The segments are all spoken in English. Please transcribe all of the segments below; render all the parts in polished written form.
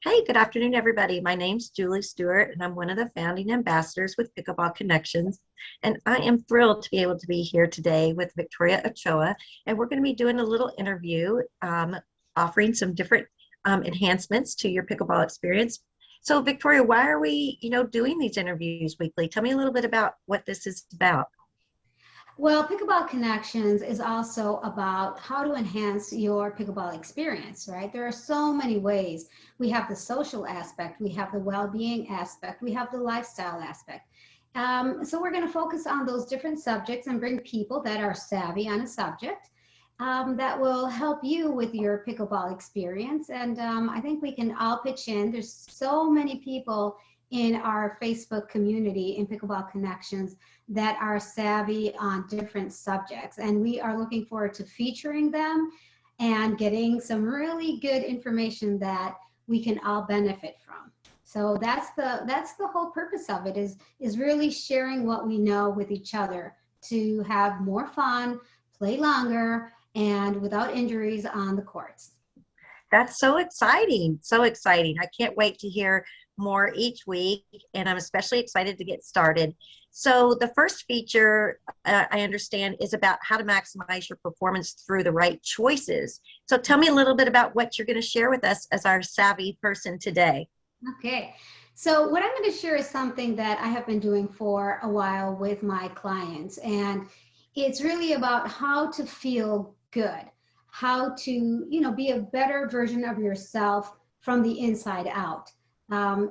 Hey, good afternoon, everybody. My name's Julie Stewart, and I'm one of the founding ambassadors with Pickleball Connections. And I am thrilled to be able to be here today with Victoria Ochoa. And we're going to be doing a little interview, offering some different enhancements to your pickleball experience. So, Victoria, why are we, doing these interviews weekly? Tell me a little bit about what this is about. Well, Pickleball Connections is also about how to enhance your pickleball experience, right? There are so many ways. We have the social aspect, we have the well-being aspect, we have the lifestyle aspect. So we're going to focus on those different subjects and bring people that are savvy on a subject that will help you with your pickleball experience. And I think we can all pitch in. There's so many people in our Facebook community in Pickleball Connections that are savvy on different subjects. And we are looking forward to featuring them and getting some really good information that we can all benefit from. So that's the whole purpose of it is really sharing what we know with each other to have more fun, play longer, and without injuries on the courts. That's so exciting. So exciting. I can't wait to hear more each week, and I'm especially excited to get started. So the first feature, I understand, is about how to maximize your performance through the right choices. So tell me a little bit about what you're going to share with us as our savvy person today. Okay, so what I'm going to share is something that I have been doing for a while with my clients, and it's really about how to feel good, how to, be a better version of yourself from the inside out.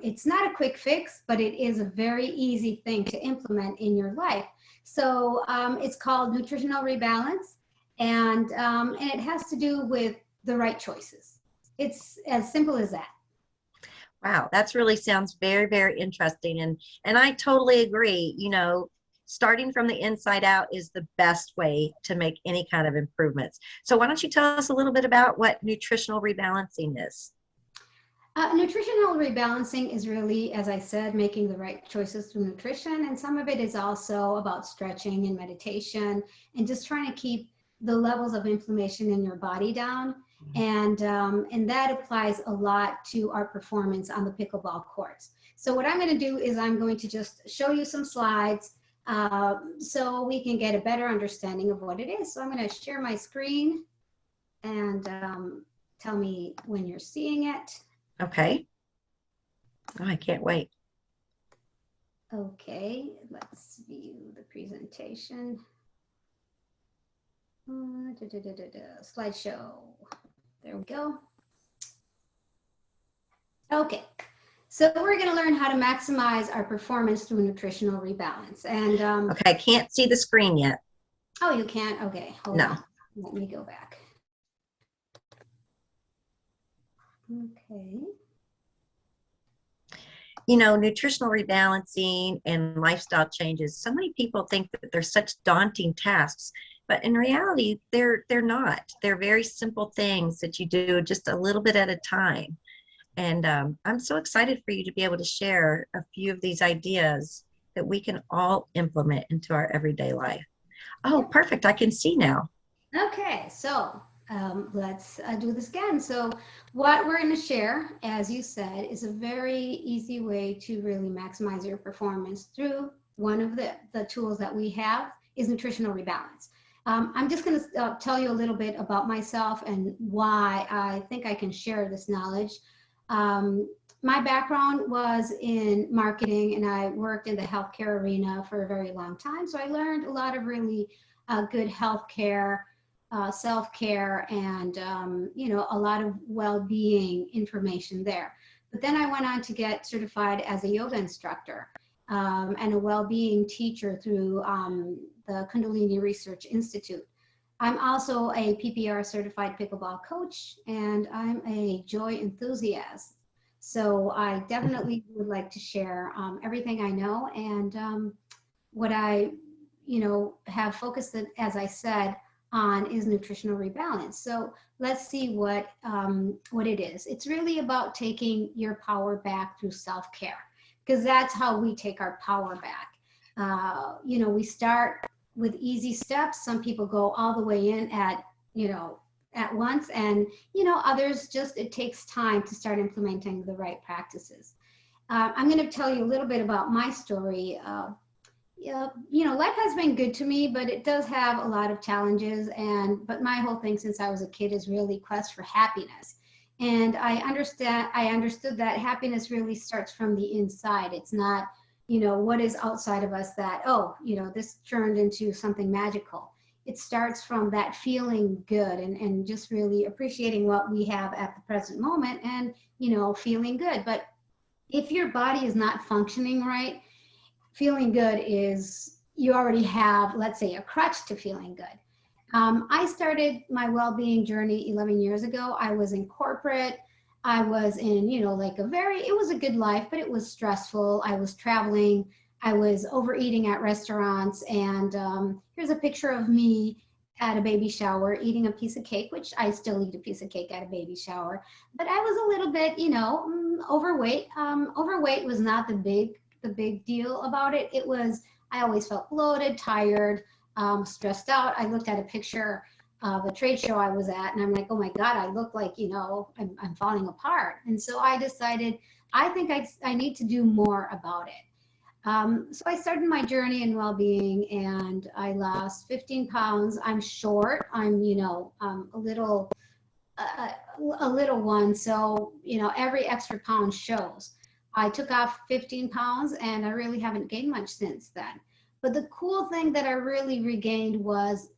It's not a quick fix, but it is a very easy thing to implement in your life. So it's called nutritional rebalance, and it has to do with the right choices. It's as simple as that. Wow, that's really sounds very, very interesting. And I totally agree. Starting from the inside out is the best way to make any kind of improvements. So why don't you tell us a little bit about what nutritional rebalancing is? Nutritional rebalancing is really, as I said, making the right choices through nutrition. And some of it is also about stretching and meditation and just trying to keep the levels of inflammation in your body down. And that applies a lot to our performance on the pickleball courts. So what I'm going to do is I'm going to just show you some slides so we can get a better understanding of what it is. So I'm going to share my screen and tell me when you're seeing it. Okay. Oh, I can't wait. Okay, let's view the presentation. Slideshow. There we go. Okay, so we're going to learn how to maximize our performance through nutritional rebalance. And okay, I can't see the screen yet. Oh, you can't? Okay, hold on. Let me go back. Okay. Nutritional rebalancing and lifestyle changes, so many people think that they're such daunting tasks, but in reality, they're not. They're very simple things that you do just a little bit at a time. And I'm so excited for you to be able to share a few of these ideas that we can all implement into our everyday life. Oh, perfect. I can see now. Okay, so let's do this again. So what we're going to share, as you said, is a very easy way to really maximize your performance through one of the tools that we have is nutritional rebalance. I'm just going to tell you a little bit about myself and why I think I can share this knowledge. My background was in marketing, and I worked in the healthcare arena for a very long time. So I learned a lot of really good healthcare, self-care, and a lot of well-being information there. But then I went on to get certified as a yoga instructor and a well-being teacher through the Kundalini Research Institute. I'm also a PPR certified pickleball coach, and I'm a joy enthusiast. So I definitely would like to share everything I know and what I, have focused, as I said, on is nutritional rebalance. So let's see what it is. It's really about taking your power back through self-care, because that's how we take our power back. We start with easy steps. Some people go all the way in at, at once, and others just, it takes time to start implementing the right practices. I'm going to tell you a little bit about my story. Yeah, life has been good to me, but it does have a lot of challenges. But my whole thing since I was a kid is really quest for happiness. And I understood that happiness really starts from the inside. It's not, what is outside of us that, this turned into something magical. It starts from that feeling good and just really appreciating what we have at the present moment and, feeling good. But if your body is not functioning right, feeling good is, you already have, let's say, a crutch to feeling good. I started my well-being journey 11 years ago. I was in corporate. I was in, it was a good life, but it was stressful. I was traveling. I was overeating at restaurants. And here's a picture of me at a baby shower eating a piece of cake, which I still eat a piece of cake at a baby shower. But I was a little bit, overweight. Overweight was not the big deal about it. It was, I always felt bloated, tired, stressed out. I looked at a picture of a trade show I was at, and I'm like, oh my God, I look like, I'm falling apart. And so I decided, I think I need to do more about it. So I started my journey in well-being, and I lost 15 pounds. I'm short. I'm, a little one. So, every extra pound shows. I took off 15 pounds, and I really haven't gained much since then. But the cool thing that I really regained was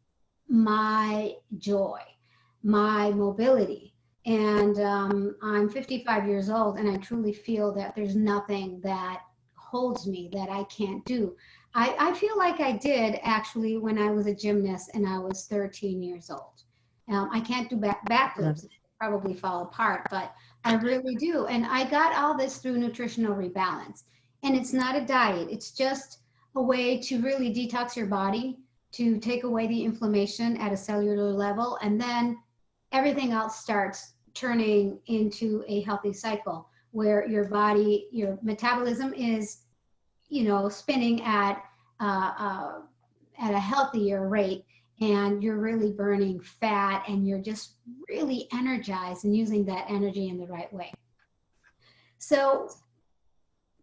my joy, my mobility. And I'm 55 years old, and I truly feel that there's nothing that holds me that I can't do. I feel like I did actually when I was a gymnast and I was 13 years old. I can't do backflips, probably fall apart, but I really do. And I got all this through nutritional rebalance. And it's not a diet. It's just a way to really detox your body, to take away the inflammation at a cellular level. And then everything else starts turning into a healthy cycle where your body, your metabolism is, spinning at a healthier rate. And you're really burning fat, and you're just really energized and using that energy in the right way. So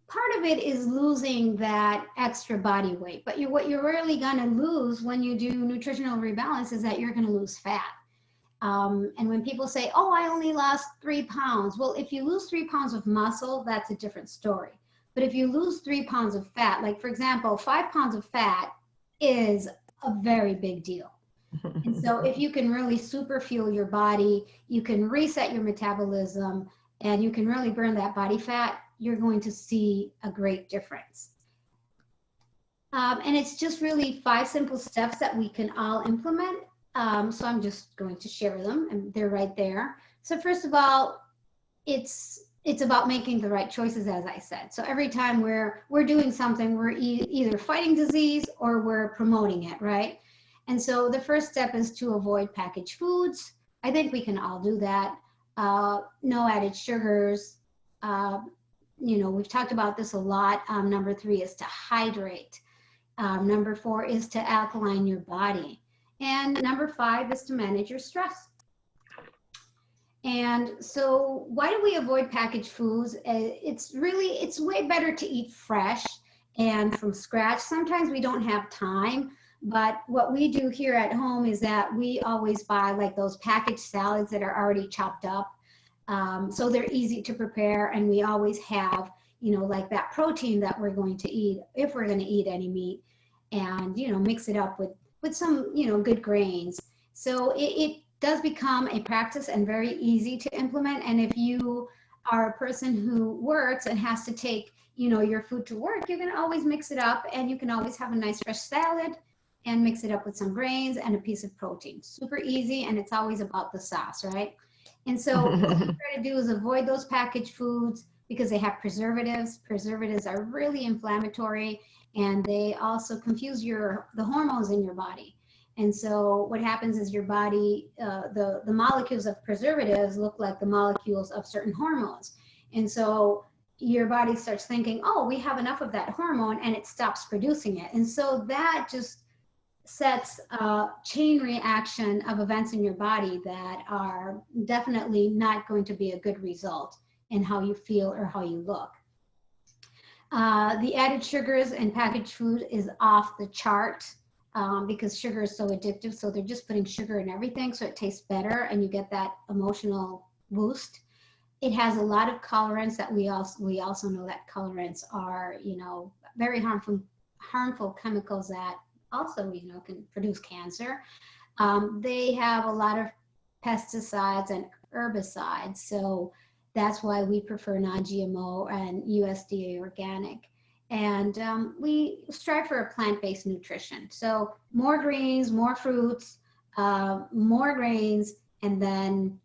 part of it is losing that extra body weight, but what you're really going to lose when you do nutritional rebalance is that you're going to lose fat. And when people say, oh, I only lost 3 pounds. Well, if you lose 3 pounds of muscle, that's a different story. But if you lose 3 pounds of fat, like for example, 5 pounds of fat is a very big deal. And so if you can really super fuel your body, you can reset your metabolism, and you can really burn that body fat, you're going to see a great difference. And it's just really 5 simple steps that we can all implement. So I'm just going to share them, and they're right there. So first of all, it's about making the right choices, as I said. So every time we're doing something, we're either fighting disease or we're promoting it, right? And so the first step is to avoid packaged foods. I think we can all do that. No added sugars. We've talked about this a lot. Number 3 is to hydrate. Number 4 is to alkaline your body. And number 5 is to manage your stress. And so why do we avoid packaged foods? It's way better to eat fresh and from scratch. Sometimes we don't have time, but what we do here at home is that we always buy like those packaged salads that are already chopped up. So they're easy to prepare, and we always have, like that protein that we're going to eat, if we're going to eat any meat, and, mix it up with some, good grains. So it does become a practice and very easy to implement. And if you are a person who works and has to take, your food to work, you can always mix it up, and you can always have a nice fresh salad and mix it up with some grains and a piece of protein. Super easy, and it's always about the sauce, right? And so what we try to do is avoid those packaged foods because they have preservatives. Preservatives are really inflammatory, and they also confuse the hormones in your body. And so what happens is your body, the molecules of preservatives look like the molecules of certain hormones. And so your body starts thinking, oh, we have enough of that hormone, and it stops producing it. And so that just sets a chain reaction of events in your body that are definitely not going to be a good result in how you feel or how you look. The added sugars in packaged food is off the chart because sugar is so addictive. So they're just putting sugar in everything so it tastes better and you get that emotional boost. It has a lot of colorants that we also know that colorants are, very harmful chemicals that also, can produce cancer. They have a lot of pesticides and herbicides. So that's why we prefer non-GMO and USDA organic. And we strive for a plant-based nutrition. So more greens, more fruits, more grains, and then,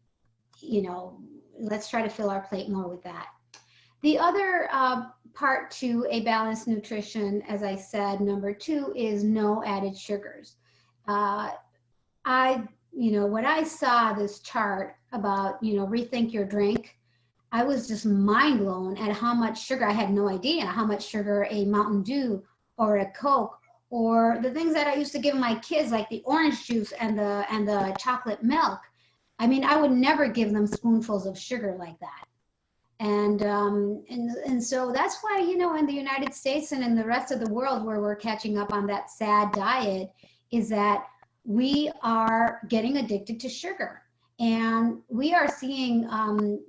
let's try to fill our plate more with that. The other part to a balanced nutrition, as I said, number 2 is no added sugars. When I saw this chart about, rethink your drink, I was just mind blown at how much sugar. I had no idea how much sugar a Mountain Dew or a Coke or the things that I used to give my kids, like the orange juice and the chocolate milk. I mean, I would never give them spoonfuls of sugar like that. And so that's why, in the United States and in the rest of the world where we're catching up on that sad diet is that we are getting addicted to sugar. And we are seeing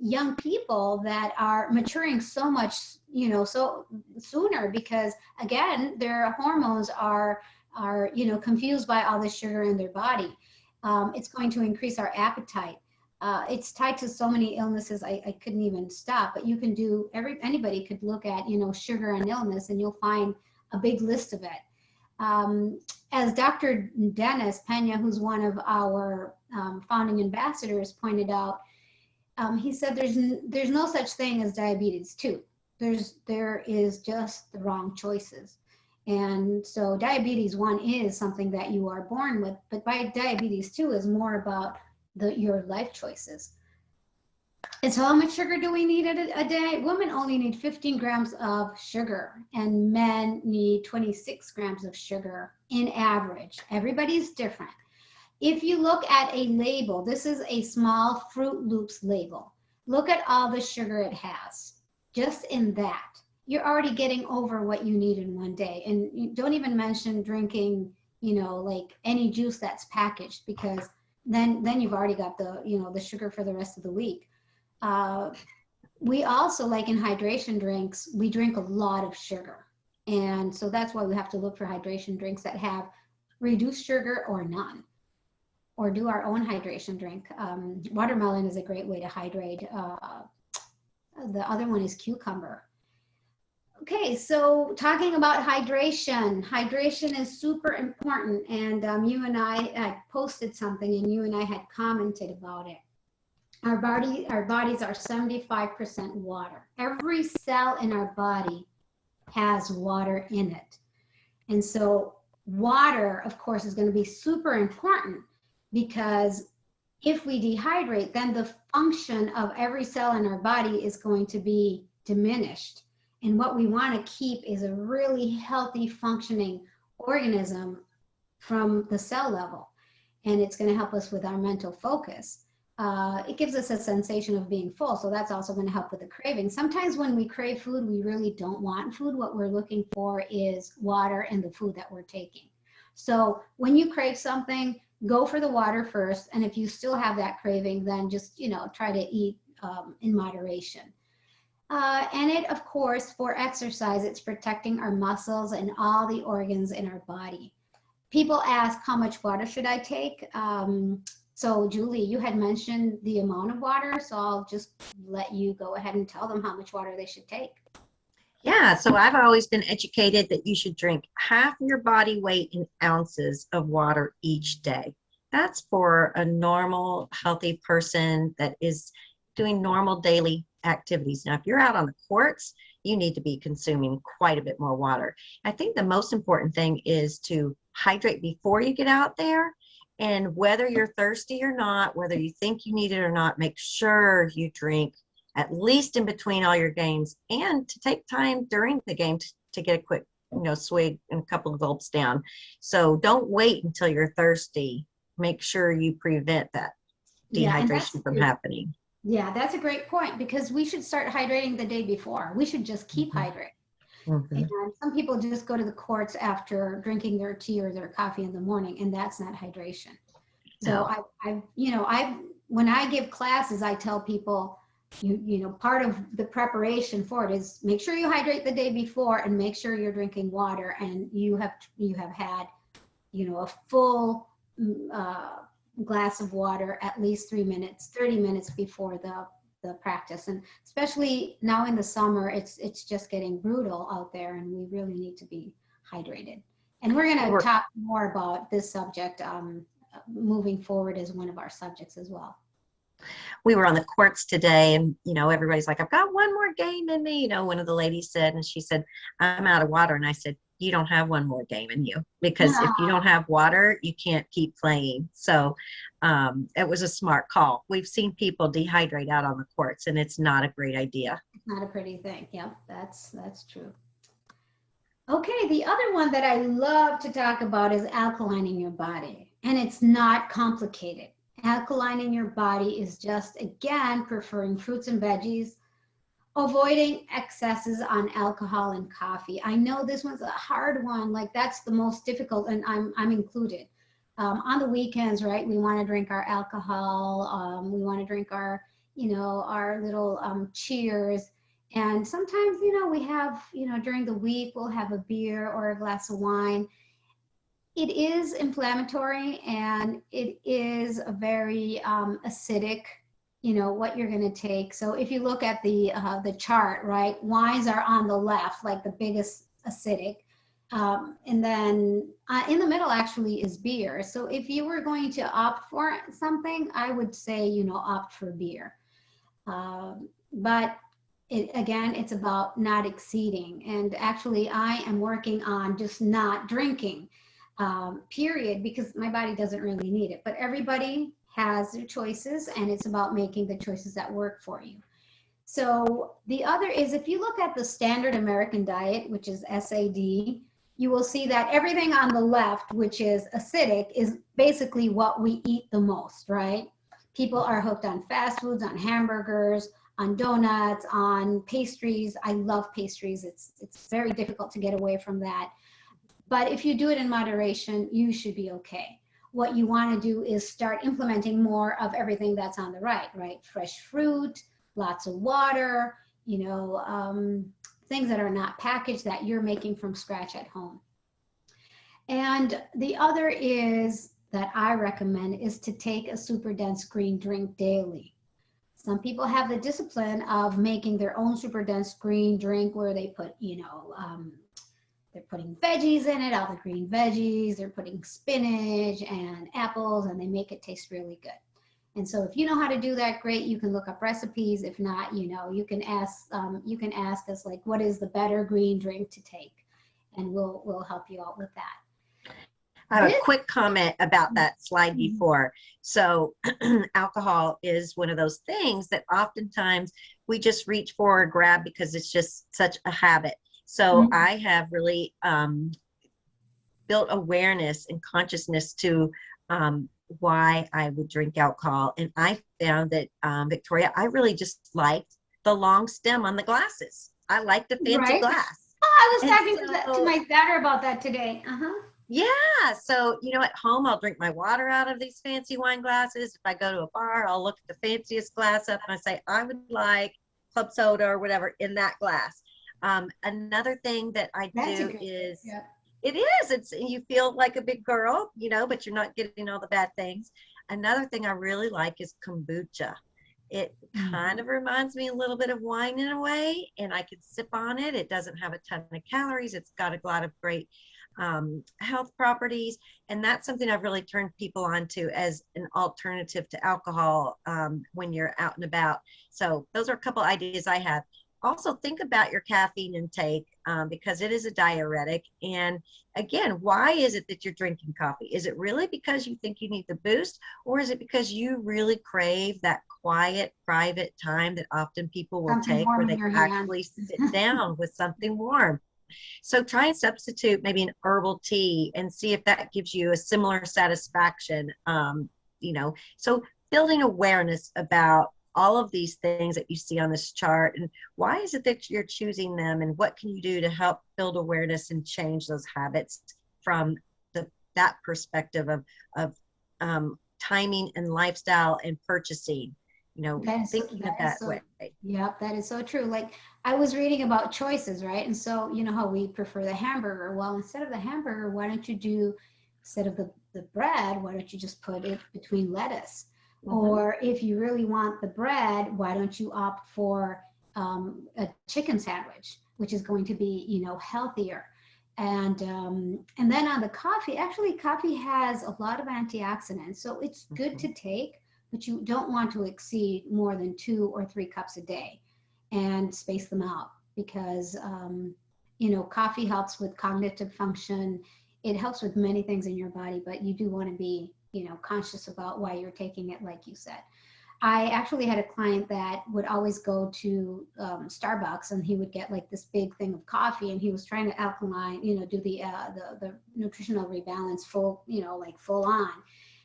young people that are maturing so much, so sooner because, again, their hormones are confused by all the sugar in their body. It's going to increase our appetite. It's tied to so many illnesses I couldn't even stop, but you can do, anybody could look at, sugar and illness and you'll find a big list of it. As Dr. Dennis Pena, who's one of our founding ambassadors, pointed out, he said there's no such thing as diabetes 2. There is just the wrong choices. And so diabetes 1 is something that you are born with, but diabetes 2 is more about your life choices. And so how much sugar do we need a day? Women only need 15 grams of sugar and men need 26 grams of sugar in average. Everybody's different. If you look at a label, this is a small Fruit Loops label. Look at all the sugar it has. Just in that, you're already getting over what you need in one day. And you don't even mention drinking, like any juice that's packaged, because then you've already got the sugar for the rest of the week. We also, like in hydration drinks, we drink a lot of sugar. And so that's why we have to look for hydration drinks that have reduced sugar or none, or do our own hydration drink. Watermelon is a great way to hydrate. The other one is cucumber. Okay, so talking about hydration is super important. And you and I had posted something and you and I had commented about it. Our bodies are 75% water. Every cell in our body has water in it. And so water, of course, is going to be super important because if we dehydrate, then the function of every cell in our body is going to be diminished. And what we want to keep is a really healthy functioning organism from the cell level. And it's going to help us with our mental focus. It gives us a sensation of being full. So that's also going to help with the craving. Sometimes when we crave food, we really don't want food. What we're looking for is water and the food that we're taking. So when you crave something, go for the water first. And if you still have that craving, then just, try to eat in moderation. And it, of course, for exercise, it's protecting our muscles and all the organs in our body. People ask, how much water should I take? So Julie, you had mentioned the amount of water, so I'll just let you go ahead and tell them how much water they should take. Yeah, so I've always been educated that you should drink half your body weight in ounces of water each day. That's for a normal, healthy person that is doing normal daily activities. Now, if you're out on the courts, you need to be consuming quite a bit more water. I think the most important thing is to hydrate before you get out there. And whether you're thirsty or not, whether you think you need it or not, make sure you drink at least in between all your games and to take time during the game to get a quick swig and a couple of gulps down. So don't wait until you're thirsty. Make sure you prevent that Yeah, and dehydration from happening. yeah, that's a great point, because we should start hydrating the day before. We should just keep Mhm. hydrating. Mhm. And some people just go to the courts after drinking their tea or their coffee in the morning, and that's not hydration. So No. when I give classes, I tell people, part of the preparation for it is make sure you hydrate the day before, and make sure you're drinking water, and you have had, a full uh, glass of water at least 3 minutes, 30 minutes before the practice. And especially now in the summer, it's just getting brutal out there, and we really need to be hydrated. And we're going to talk more about this subject moving forward as one of our subjects as well. We were on the courts today, and everybody's like, I've got one more game in me. One of the ladies said, and she said, I'm out of water. And I said, you don't have one more game in you, because if you don't have water, you can't keep playing. So it was a smart call. We've seen people dehydrate out on the courts, and it's not a great idea. It's not a pretty thing. Yeah, that's true. Okay, the other one that I love to talk about is alkalining your body, and it's not complicated. Alkalining your body is just, again, preferring fruits and veggies, avoiding excesses on alcohol and coffee. I know this one's a hard one, like that's the most difficult, and I'm included. On the weekends, right, we want to drink our alcohol, we want to drink our, our little cheers. And sometimes, we have, during the week, we'll have a beer or a glass of wine. It is inflammatory, and it is a very acidic, what you're going to take. So if you look at the chart, right, wines are on the left, like the biggest acidic. And then in the middle actually is beer. So if you were going to opt for something, I would say, opt for beer. But again, it's about not exceeding. And actually, I am working on just not drinking, period, because my body doesn't really need it. But everybody has their choices, and it's about making the choices that work for you. So the other is, if you look at the standard American diet, which is SAD, you will see that everything on the left, which is acidic, is basically what we eat the most, right? People are hooked on fast foods, on hamburgers, on donuts, on pastries. I love pastries. It's very difficult to get away from that. But if you do it in moderation, you should be okay. What you want to do is start implementing more of everything that's on the right? Fresh fruit, lots of water, things that are not packaged, that you're making from scratch at home. And the other is that I recommend is to take a super dense green drink daily. Some people have the discipline of making their own super dense green drink where they put, they're putting veggies in it, all the green veggies, they're putting spinach and apples, and they make it taste really good. And so if you know how to do that, great. You can look up recipes. If not, you can ask us, like, what is the better green drink to take? And we'll help you out with that. I have a quick comment about that slide before. So alcohol is one of those things that oftentimes we just reach for or grab because it's just such a habit. So I have really built awareness and consciousness to why I would drink alcohol. And I found that, Victoria, I really just liked the long stem on the glasses. I like the fancy glass. Oh, I was talking to my daughter about that today. Yeah. So, at home, I'll drink my water out of these fancy wine glasses. If I go to a bar, I'll look at the fanciest glass up and I say, I would like club soda or whatever in that glass. Another thing that I do is, you feel like a big girl, but you're not getting all the bad things. Another thing I really like is kombucha. It kind of reminds me a little bit of wine in a way, and I can sip on it. It doesn't have a ton of calories. It's got a lot of great health properties. And that's something I've really turned people onto as an alternative to alcohol when you're out and about. So those are a couple ideas I have. Also, think about your caffeine intake because it is a diuretic. And again, why is it that you're drinking coffee? Is it really because you think you need the boost, or is it because you really crave that quiet, private time that often people will take where they actually sit down with something warm? So try and substitute maybe an herbal tea and see if that gives you a similar satisfaction. So building awareness about all of these things that you see on this chart, and why is it that you're choosing them, and what can you do to help build awareness and change those habits from that perspective of timing and lifestyle and purchasing, thinking of that way. Yep, that is so true. Like I was reading about choices, right? And so, you know how we prefer the hamburger. Well, instead of the hamburger, why don't you do, instead of the bread, why don't you just put it between lettuce? Mm-hmm. Or if you really want the bread, why don't you opt for a chicken sandwich, which is going to be, healthier. And then on the coffee, actually coffee has a lot of antioxidants, so it's good to take, but you don't want to exceed more than 2 or 3 cups a day and space them out because, coffee helps with cognitive function. It helps with many things in your body, but you do want to be, conscious about why you're taking it, like you said. I actually had a client that would always go to Starbucks, and he would get like this big thing of coffee, and he was trying to alkaline, do the nutritional rebalance full, like full on.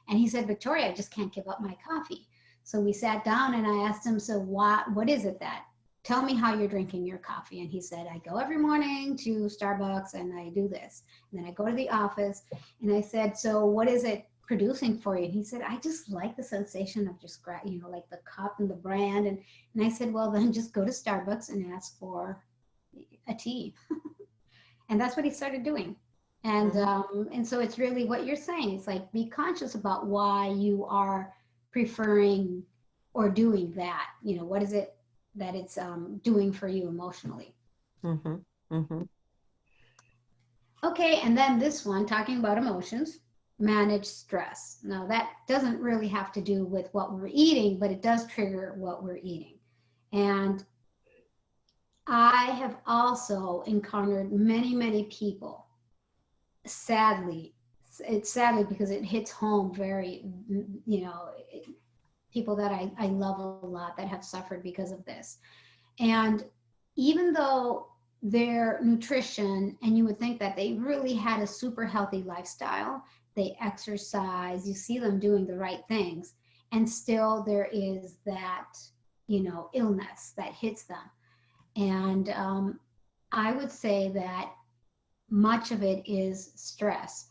And he said, Victoria, I just can't give up my coffee. So we sat down and I asked him, so what is it that, tell me how you're drinking your coffee. And he said, I go every morning to Starbucks and I do this. And then I go to the office. And I said, so what is it producing for you? And he said, I just like the sensation of just, like the cup and the brand. And I said, well, then just go to Starbucks and ask for a tea. And that's what he started doing. And so it's really what you're saying. It's like, be conscious about why you are preferring or doing that. What is it that it's doing for you emotionally? Mm-hmm. Mm-hmm. Okay, and then this one, talking about emotions, manage stress. Now that doesn't really have to do with what we're eating, but it does trigger what we're eating. And I have also encountered many, many people, sadly, it's sadly because it hits home very, people that I love a lot that have suffered because of this. And even though their nutrition, and you would think that they really had a super healthy lifestyle, they exercise, you see them doing the right things, and still there is that, illness that hits them. And I would say that much of it is stress.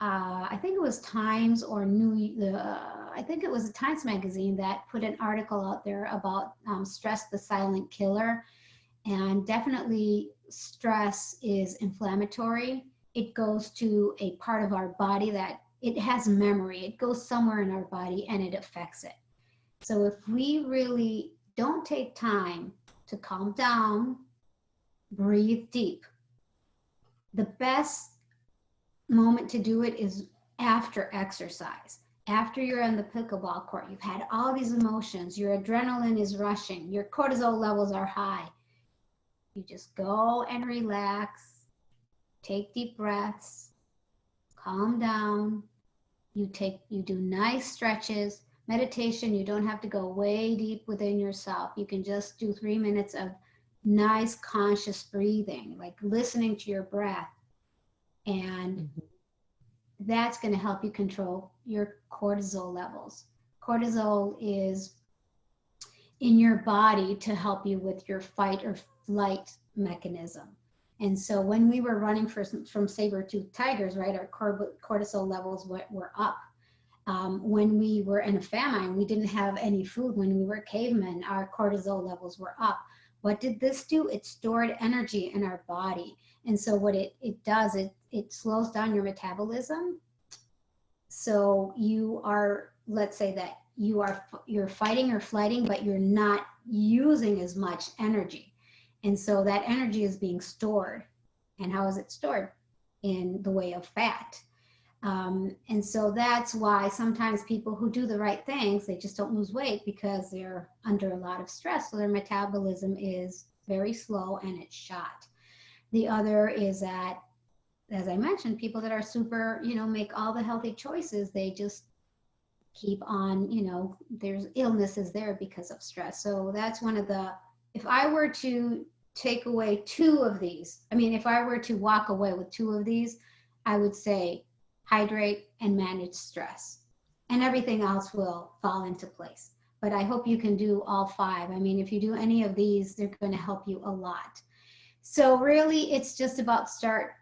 I think it was Times or I think it was a Times magazine that put an article out there about stress, the silent killer. And definitely stress is inflammatory. It goes to a part of our body that it has memory. It goes somewhere in our body and it affects it. So if we really don't take time to calm down, breathe deep, the best moment to do it is after exercise. After you're on the pickleball court, you've had all these emotions, your adrenaline is rushing, your cortisol levels are high. You just go and relax, take deep breaths, calm down. You do nice stretches. Meditation, you don't have to go way deep within yourself. You can just do 3 minutes of nice conscious breathing, like listening to your breath. And that's going to help you control your cortisol levels. Cortisol is in your body to help you with your fight or flight mechanism. And so when we were running from saber-toothed tigers, right, our cortisol levels were up. When we were in a famine, we didn't have any food. When we were cavemen, our cortisol levels were up. What did this do? It stored energy in our body. And so what it does, it slows down your metabolism. So you are, let's say that you're fighting or flighting, but you're not using as much energy. And so that energy is being stored. And how is it stored? In the way of fat. And so that's why sometimes people who do the right things, they just don't lose weight because they're under a lot of stress. So their metabolism is very slow and it's shot. The other is that, as I mentioned, people that are super, make all the healthy choices, they just keep on, there's illnesses there because of stress. So that's one of the, if I were to take away 2 of these, I mean, if I were to walk away with 2 of these, I would say hydrate and manage stress, and everything else will fall into place. But I hope you can do all 5. I mean, if you do any of these, they're going to help you a lot. So really, it's just about start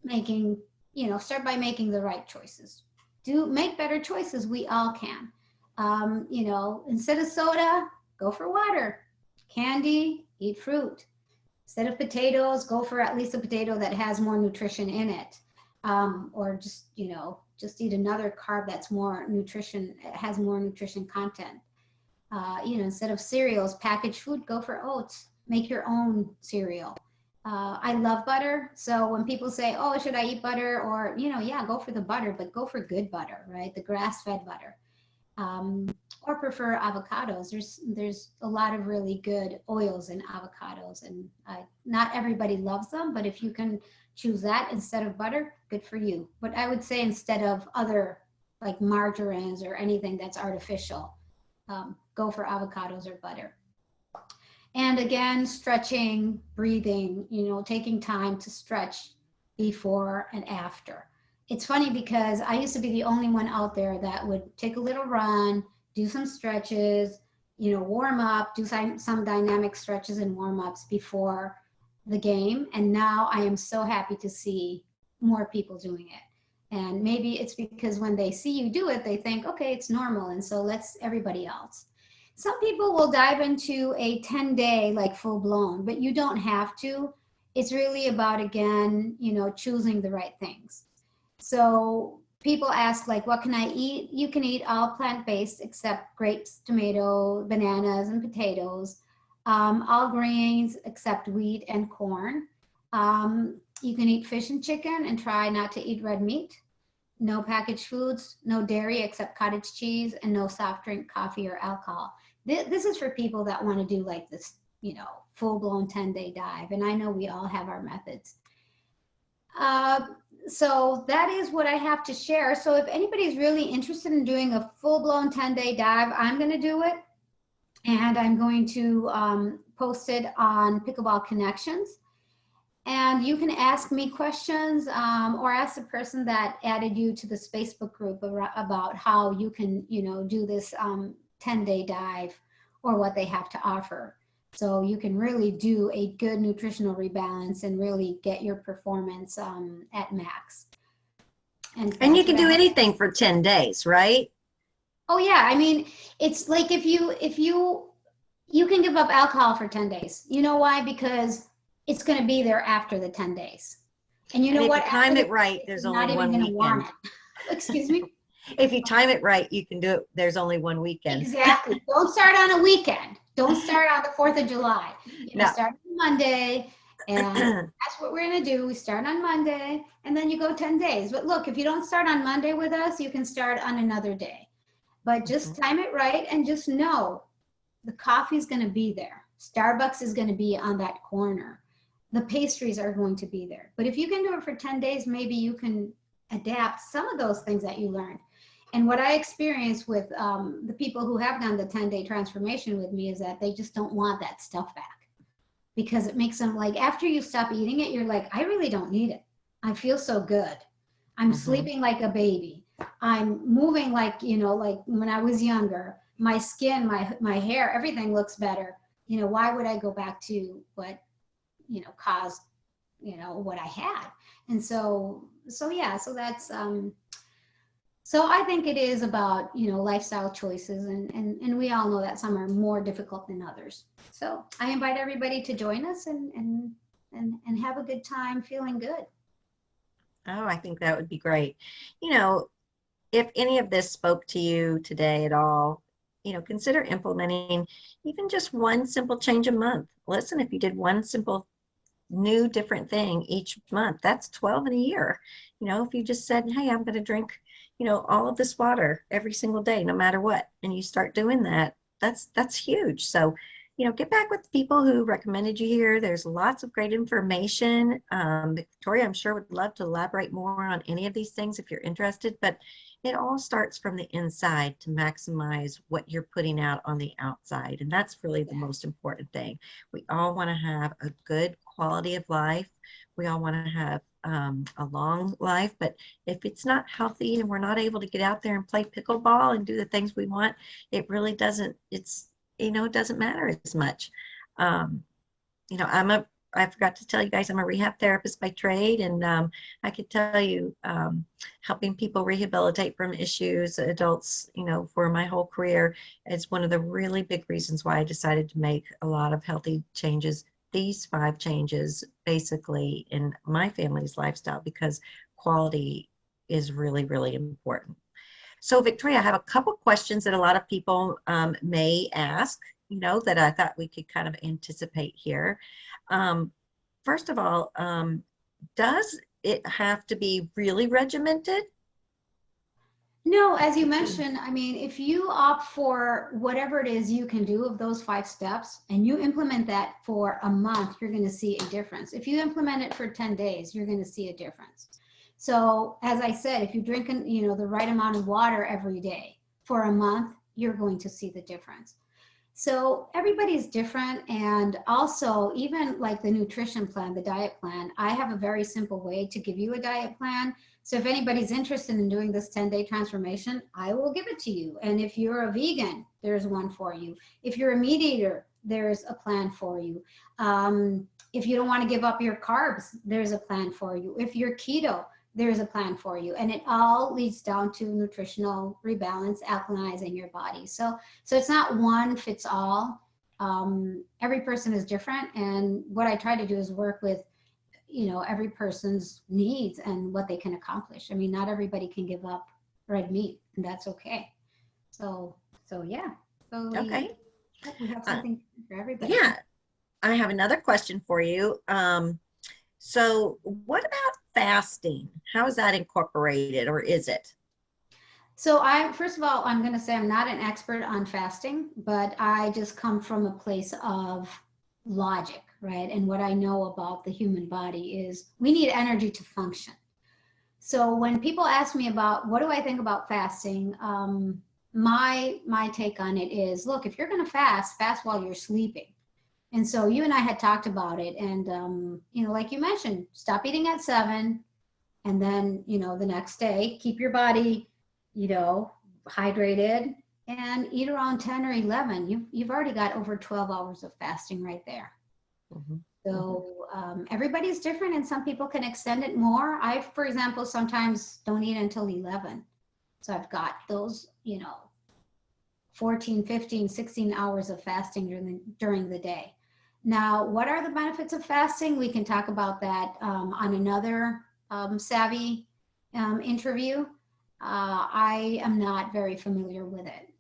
by making the right choices. Make better choices. We all can. Instead of soda, go for water. Candy, eat fruit. Instead of potatoes, go for at least a potato that has more nutrition in it. Or just eat another carb that's more nutrition, has more nutrition content. Instead of cereals, packaged food, go for oats. Make your own cereal. I love butter. So when people say, oh, should I eat butter? Or, yeah, go for the butter, but go for good butter, right? The grass-fed butter. Or prefer avocados. There's a lot of really good oils in avocados, and not everybody loves them, but if you can choose that instead of butter, good for you. But I would say instead of other like margarines or anything that's artificial, go for avocados or butter. And again, stretching, breathing, taking time to stretch before and after. It's funny because I used to be the only one out there that would take a little run, do some stretches, warm up, do some dynamic stretches and warm ups before the game. And now I am so happy to see more people doing it. And maybe it's because when they see you do it, they think, okay, it's normal. And so let's everybody else. Some people will dive into a 10-day, like full blown, but you don't have to. It's really about, again, choosing the right things. So people ask, like, what can I eat? You can eat all plant-based except grapes, tomato, bananas, and potatoes. All grains except wheat and corn. You can eat fish and chicken and try not to eat red meat. No packaged foods, no dairy except cottage cheese, and no soft drink, coffee, or alcohol. This is for people that want to do like this, full-blown 10-day dive. And I know we all have our methods. So that is what I have to share. So if anybody's really interested in doing a full-blown 10-day dive, I'm going to do it. And I'm going to post it on Pickleball Connections. And you can ask me questions or ask the person that added you to this Facebook group about how you can, do this 10-day dive or what they have to offer. So you can really do a good nutritional rebalance and really get your performance at max. And you can do anything for 10 days, right? Oh yeah, I mean, it's like if you can give up alcohol for 10 days. You know why? Because it's going to be there after the 10 days. And you know what? If you time it right, there's only one weekend. Excuse me? If you time it right, you can do it. There's only one weekend. Exactly. Don't start on a weekend. Don't start on the 4th of July. Start on Monday, and that's what we're going to do. We start on Monday, and then you go 10 days. But look, if you don't start on Monday with us, you can start on another day. But just time it right, and just know the coffee's going to be there. Starbucks is going to be on that corner. The pastries are going to be there. But if you can do it for 10 days, maybe you can adapt some of those things that you learned. And what I experienced with the people who have done the 10-day transformation with me is that they just don't want that stuff back, because it makes them like, after you stop eating it, you're like, I really don't need it. I feel so good. I'm sleeping like a baby. I'm moving like, like when I was younger. My skin, my hair, everything looks better. Why would I go back to what, caused, what I had? And so yeah, so that's, so I think it is about, lifestyle choices, and we all know that some are more difficult than others. So I invite everybody to join us and have a good time feeling good. Oh, I think that would be great. If any of this spoke to you today at all, consider implementing even just one simple change a month. Listen, if you did one simple new different thing each month, that's 12 in a year. If you just said, hey, I'm going to drink, all of this water every single day, no matter what, and you start doing that, that's huge. So, get back with the people who recommended you here. There's lots of great information. Victoria, I'm sure, would love to elaborate more on any of these things if you're interested. But it all starts from the inside to maximize what you're putting out on the outside. And that's really the Yeah. most important thing. We all want to have a good quality of life. We all want to have a long life, but if it's not healthy and we're not able to get out there and play pickleball and do the things we want, it really doesn't, it doesn't matter as much. Um, I forgot to tell you guys, I'm a rehab therapist by trade, and I could tell you, helping people rehabilitate from issues, adults, for my whole career, is one of the really big reasons why I decided to make a lot of healthy changes, these 5 changes, basically, in my family's lifestyle, because quality is really, really important. So, Victoria, I have a couple questions that a lot of people may ask, that I thought we could kind of anticipate here. Um, First of all, does it have to be really regimented? No, as you Okay. mentioned, I mean, if you opt for whatever it is you can do of those 5 steps and you implement that for a month, you're going to see a difference. If you implement it for 10 days, you're going to see a difference. So, as I said, if you drink, the right amount of water every day for a month, you're going to see the difference. So everybody's different. And also, even like the nutrition plan, the diet plan, I have a very simple way to give you a diet plan. So if anybody's interested in doing this 10-day transformation, I will give it to you. And if you're a vegan, there's one for you. If you're a meat eater, there's a plan for you. If you don't want to give up your carbs, there's a plan for you. If you're keto, there's a plan for you. And it all leads down to nutritional rebalance, alkalinizing your body. So it's not one fits all. Every person is different. And what I try to do is work with, every person's needs and what they can accomplish. I mean, not everybody can give up red meat, and that's okay. So, yeah. So Okay. we have Uh, something for everybody. yeah, I have another question for you. So what about fasting? How is that incorporated, or is it? So first of all, I'm going to say I'm not an expert on fasting, but I just come from a place of logic, right? And what I know about the human body is we need energy to function. So when people ask me about what do I think about fasting, my take on it is, look, if you're going to fast while you're sleeping. And so you and I had talked about it, and like you mentioned, stop eating at 7, and then the next day keep your body hydrated, and eat around 10 or 11. You've already got over 12 hours of fasting right there. Mhm, mhm. So everybody's different, and some people can extend it more. I, for example, sometimes don't eat until 11. So I've got those 14, 15, 16 hours of fasting during the day. Now, what are the benefits of fasting? We can talk about that on another Savvy interview. I am not very familiar with it.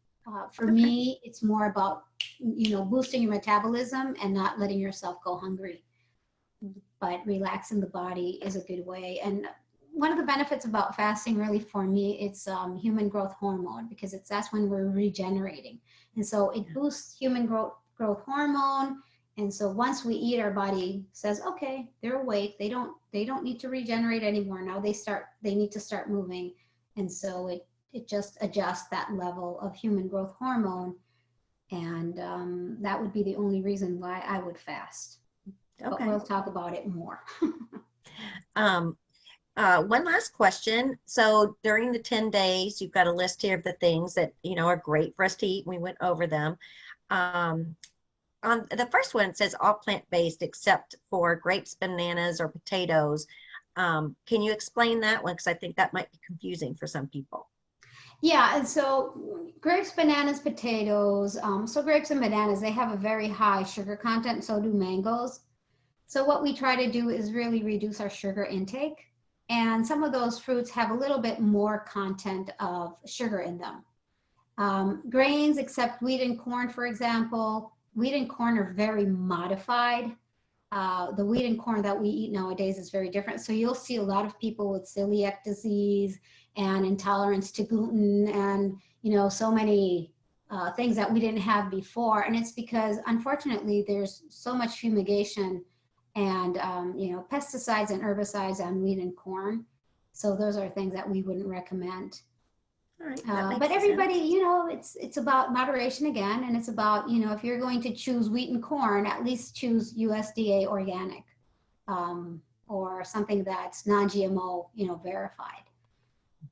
For Okay. me, it's more about boosting your metabolism and not letting yourself go hungry. But relaxing the body is a good way. And one of the benefits about fasting, really, for me, it's human growth hormone, because that's when we're regenerating, and so it Yeah. boosts human growth hormone. And so once we eat, our body says, okay, they're awake, they don't need to regenerate anymore. Now they need to start moving. And so it just adjusts that level of human growth hormone. And that would be the only reason why I would fast, but Okay. we'll talk about it more. Um, One last question. So during the 10 days, you've got a list here of the things that, are great for us to eat. We went over them. Um, on the first one, it says all plant-based except for grapes, bananas, or potatoes. Can you explain that one? Because I think that might be confusing for some people. Yeah, and so grapes, bananas, potatoes. So grapes and bananas, they have a very high sugar content, so do mangoes. So what we try to do is really reduce our sugar intake. And some of those fruits have a little bit more content of sugar in them. Grains, except wheat and corn, for example, wheat and corn are very modified. The wheat and corn that we eat nowadays is very different. So you'll see a lot of people with celiac disease and intolerance to gluten, and so many things that we didn't have before. And it's because, unfortunately, there's so much fumigation and pesticides and herbicides on wheat and corn. So those are things that we wouldn't recommend. All right, that But makes everybody, sense. you know, it's about moderation again, and it's about, you know, if you're going to choose wheat and corn, at least choose USDA organic, or something that's non-GMO, you know, verified.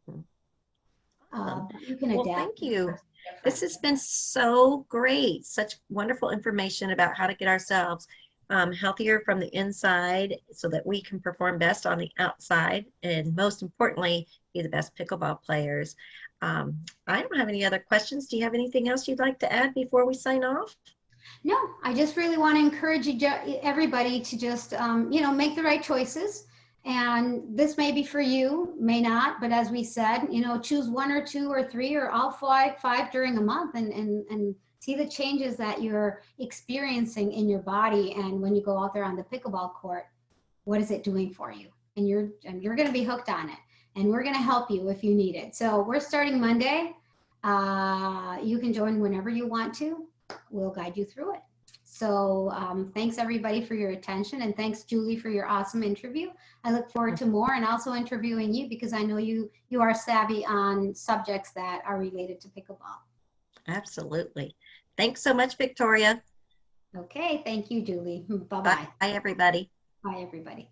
Mhm. Awesome. But you can Well, adapt. thank you. This Different. has been so great. Such wonderful information about how to get ourselves healthier from the inside so that we can perform best on the outside. And most importantly, be the best pickleball players. Um, I don't have any other questions. Do you have anything else you'd like to add before we sign off? No, I just really want to encourage you, everybody to just, you know, make the right choices. And this may be for you, may not, but as we said, you know, choose one or two or three or all five during a month, and see the changes that you're experiencing in your body. And when you go out there on the pickleball court, what is it doing for you? And you're going to be hooked on it. And we're going to help you if you need it. So we're starting Monday. You can join whenever you want to. We'll guide you through it. So thanks everybody for your attention, and thanks Julie for your awesome interview. I look forward to more, and also interviewing you because I know you are savvy on subjects that are related to pickleball. Absolutely. Thanks so much, Victoria. Okay, thank you, Julie. Bye, Bye-bye. everybody. Bye, everybody.